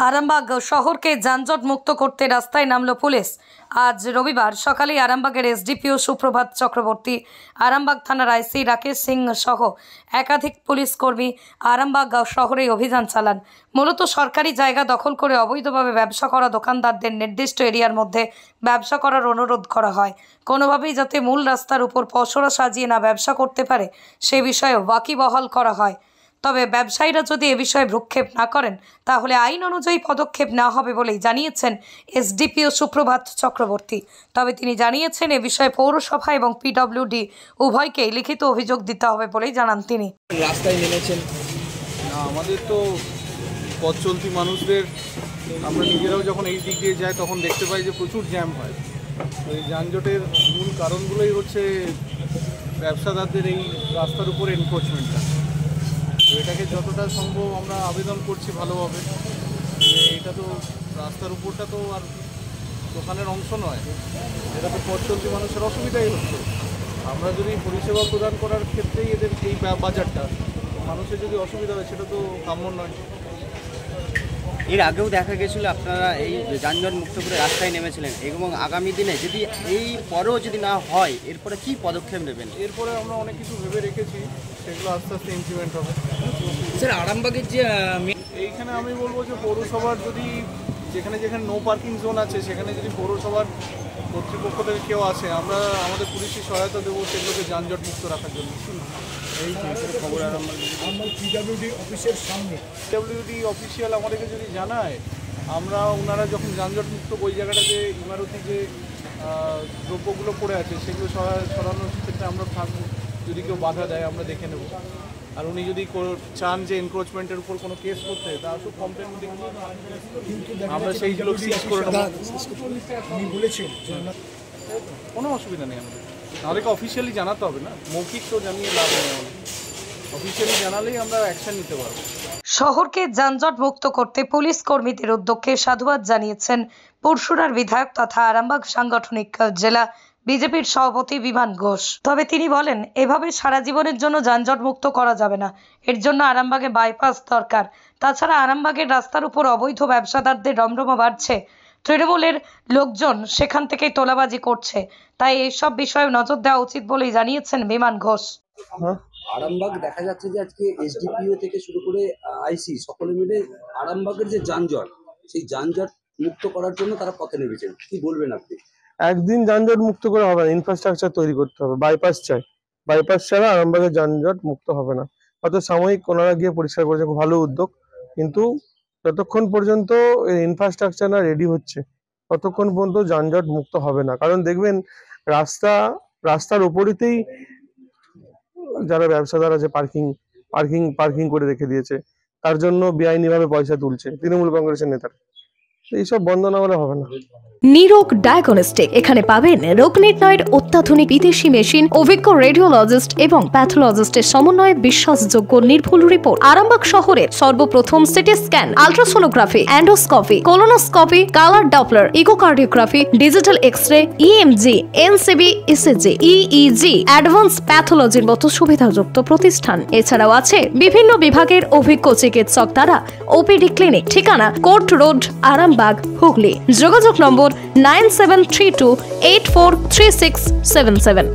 আরামবাগ শহরকে যানজট মুক্ত করতে রাস্তায় নামলো পুলিশ। আজ রবিবার সকালে আরামবাগের এসডিপিও সুপ্রভাত চক্রবর্তী, আরামবাগ থানার আইসি রাকেশ সিং সহ একাধিক পুলিশ কর্মী আরামবাগ শহরে অভিযান চালান। মূলত সরকারি জায়গা দখল করে অবৈধভাবে ব্যবসা করা দোকানদারদের নির্দিষ্ট এরিয়ার মধ্যে ব্যবসা করার অনুরোধ করা হয়। কোনোভাবেই যাতে মূল রাস্তার উপর পসরা সাজিয়ে না ব্যবসা করতে পারে সে বিষয়ে ওয়াকিবহাল করা হয়। তবে ব্যবসায়ীরা যদি এ বিষয়ে ভ্রুক্ষেপ না করেন তাহলে আইন অনুযায়ী পদক্ষেপ নেওয়া হবে বলেই জানিয়েছেন এসডিপিও সুপ্রভাত চক্রবর্তী। তবে তিনি জানিয়েছেন এ বিষয়ে পৌরসভা এবং পিডব্লিউডি উভয়কেই লিখিত অভিযোগ দিতে হবে বলেই জানান তিনি। রাস্তায় নেমেছেন না, আমাদের তো পথ চলতি মানুষদের আমরা নিজেরাও যখন এই দিক দিয়ে যাই তখন দেখতে পাই যে প্রচুর জ্যাম হয়। তো এই যানজটের মূল কারণগুলোই হচ্ছে ব্যবসাদারদের এই রাস্তার উপর এনক্রোচমেন্টটা। তো এটাকে যতটা সম্ভব আমরা আবেদন করছি ভালোভাবে, এটা তো রাস্তার উপরটা তো আর দোকানের অংশ নয়, এটা তো পথ চলতি মানুষের অসুবিধাই হচ্ছে। আমরা যদি পরিষেবা প্রদান করার ক্ষেত্রেই এদের এই বাজারটা মানুষের যদি অসুবিধা হয় সেটা তো কাম্য নয়। এর আগেও দেখা গেছিলো আপনারা এই যানজট মুক্ত করে রাস্তায় নেমেছিলেন, এবং আগামী দিনে যদি এই পরেও যদি না হয় এরপরে কি পদক্ষেপ নেবেন? এরপরে আমরা অনেক কিছু ভেবে রেখেছি, সেগুলো আস্তে আস্তে ইমপ্লিমেন্ট হবে। স্যার, আরামবাগের যে এইখানে আমি বলবো যে পৌরসভার যদি যেখানে যেখানে নো পার্কিং জোন আছে সেখানে যদি পৌরসভার কর্তৃপক্ষ থেকে কেউ আসে, আমরা আমাদের পুলিশের সহায়তা দেবো সেগুলোকে যানজট মুক্ত রাখার জন্য। এই খবর পিডব্লিউডি অফিসের সামনে পিডব্লিউডি অফিসিয়াল আমাদেরকে যদি জানায়, আমরা ওনারা যখন যানজট মুক্ত ওই জায়গাটাতে ইমারতি যে দ্রব্যগুলো পড়ে আছে সেগুলো সরানোর ক্ষেত্রে আমরা থাকবো। যদি কেউ বাধা দেয় আমরা দেখে নেব। আর উনি যদি চান যে এনক্রোচমেন্টের উপর কোনো কেস করতে, তার তো কমপ্লেন আমরা সেইগুলো সিজ করে নেব। কোনো অসুবিধা নেই আমাদের, আমাদেরকে অফিসিয়ালি জানাতে হবে না, মৌখিক তো জানিয়ে লাভ নেই। আমাদের অফিসিয়ালি জানালেই আমরা অ্যাকশন নিতে পারবো। শহরকে যানজট মুক্ত করতে পুলিশ কর্মীদের উদ্যোগকে সাধুবাদ জানিয়েছেন পরশুরার বিধায়ক তথা আরামবাগ সাংগঠনিক জেলা বিজেপির সভাপতি বিমান ঘোষ। তবে তিনি বলেন, এভাবে সারা জীবনের জন্য যানজট মুক্ত করা যাবে না, এর জন্য আরামবাগে বাইপাস দরকার। তাছাড়া আরামবাগের রাস্তার উপর অবৈধ ব্যবসাদারদের রমরমা বাড়ছে, তৃণমূলের লোকজন সেখান থেকে তোলাবাজি করছে, তাই এইসব বিষয়ে নজর দেওয়া উচিত বলেই জানিয়েছেন বিমান ঘোষ। আরামবাগ দেখা যাচ্ছে যে আজকে এসডিপিও থেকে শুরু করে আইসি সকলে মিলে আরামবাগের যে যানজট, সেই যানজট মুক্ত করার জন্য তারা পথে নেমেছেন। কি বলবেন আপনি? একদিন যানজট মুক্ত করে হবে না, ইনফ্রাস্ট্রাকচার তৈরি করতে হবে। বাইপাস চাই, বাইপাস ছাড়া আরামবাগের যানজট মুক্ত হবে না। হয়তো সাময়িক ওনারা গিয়ে পরিষ্কার করেছে, খুব ভালো উদ্যোগ, কিন্তু যতক্ষণ পর্যন্ত ইনফ্রাস্ট্রাকচার না রেডি হচ্ছে ততক্ষণ পর্যন্ত যানজট মুক্ত হবে না। কারণ দেখবেন রাস্তার উপরেতেই যারা ব্যবসাদার আছে পার্কিং করে রেখে দিয়েছে, তার জন্য বেআইনিভাবে পয়সা তুলছে তৃণমূল কংগ্রেসের নেতারা। এইসব বন্ধ না হলে হবে না। নিরোগ ডায়াগনস্টিক, এখানে পাবেন রোগ নির্ণয়ের অত্যাধুনিক বিদেশি মেশিন, অভিজ্ঞ রেডিওলজিস্ট এবং প্যাথোলজিস্টের সমন্বয়ে বিশ্বাসযোগ্য নির্ভুল রিপোর্ট। আরামবাগ শহরের সর্বপ্রথম CT scan, ultrasonography, endoscopy, colonoscopy, colour Doppler, echocardiography, digital X ray, EMG, NCV, ECG, EEG, advance প্যাথোলজির মতো সুবিধাযুক্ত প্রতিষ্ঠান। এছাড়াও আছে বিভিন্ন বিভাগের অভিজ্ঞ চিকিৎসক দ্বারা ওপিডি ক্লিনিক। ঠিকানা কোর্ট রোড, আরামবাগ, হুগলি। যোগাযোগ নম্বর 9732843677।